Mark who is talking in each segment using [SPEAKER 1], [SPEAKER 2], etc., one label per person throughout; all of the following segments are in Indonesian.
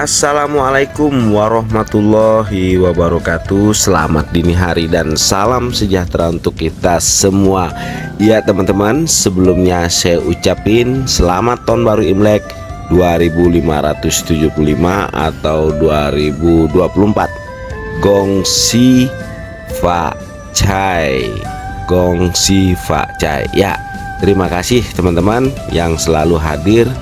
[SPEAKER 1] Assalamualaikum warahmatullahi wabarakatuh. Selamat dini hari dan salam sejahtera untuk kita semua. Ya teman-teman, sebelumnya saya ucapin selamat tahun baru Imlek 2575 atau 2024. Gongsi Fa Cai. Gongsi Fa Cai. Ya, terima kasih teman-teman yang selalu hadir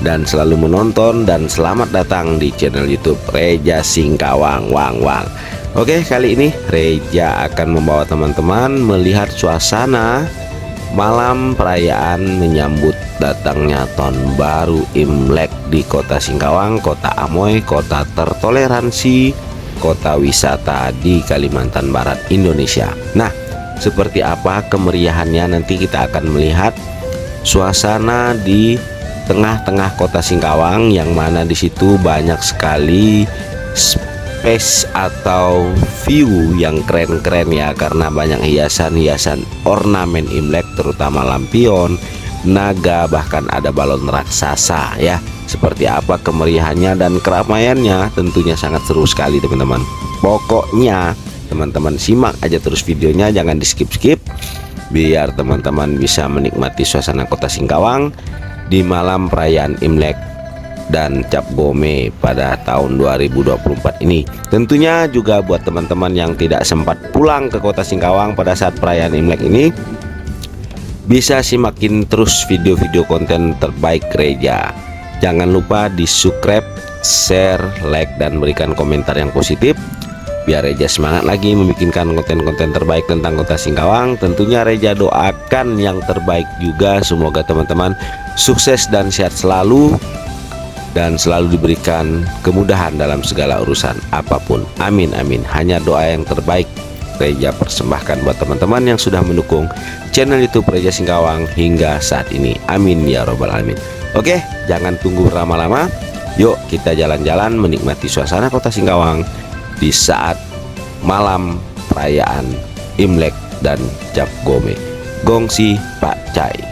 [SPEAKER 1] dan selalu menonton, dan selamat datang di channel YouTube Reza Singkawang Wang Wang. Oke, kali ini Reza akan membawa teman-teman melihat suasana malam perayaan menyambut datangnya tahun baru Imlek di kota Singkawang, kota Amoy, kota tertoleransi, kota wisata di Kalimantan Barat, Indonesia. Nah, seperti apa kemeriahannya nanti kita akan melihat suasana di tengah-tengah kota Singkawang, yang mana di situ banyak sekali space atau view yang keren-keren ya, karena banyak hiasan-hiasan ornamen Imlek, terutama lampion, naga, bahkan ada balon raksasa ya. Seperti apa kemeriahannya dan keramaiannya, tentunya sangat seru sekali teman-teman. Pokoknya teman-teman simak aja terus videonya, jangan di skip-skip, biar teman-teman bisa menikmati suasana kota Singkawang di malam perayaan Imlek dan Cap Gome pada tahun 2024 ini. Tentunya juga buat teman-teman yang tidak sempat pulang ke kota Singkawang pada saat perayaan Imlek ini, bisa simakin terus video-video konten terbaik Reza. Jangan lupa di subscribe, share, like, dan berikan komentar yang positif, biar Reza semangat lagi membikinkan konten-konten terbaik tentang kota Singkawang. Tentunya Reza doakan yang terbaik juga, semoga teman-teman sukses dan sehat selalu, dan selalu diberikan kemudahan dalam segala urusan apapun. Amin amin. Hanya doa yang terbaik Reza persembahkan buat teman-teman yang sudah mendukung channel YouTube Reza Singkawang hingga saat ini. Amin ya robbal alamin. Oke, jangan tunggu lama-lama, yuk kita jalan-jalan menikmati suasana kota Singkawang di saat malam perayaan Imlek dan Cap Gome. Gongsi Pak Cai.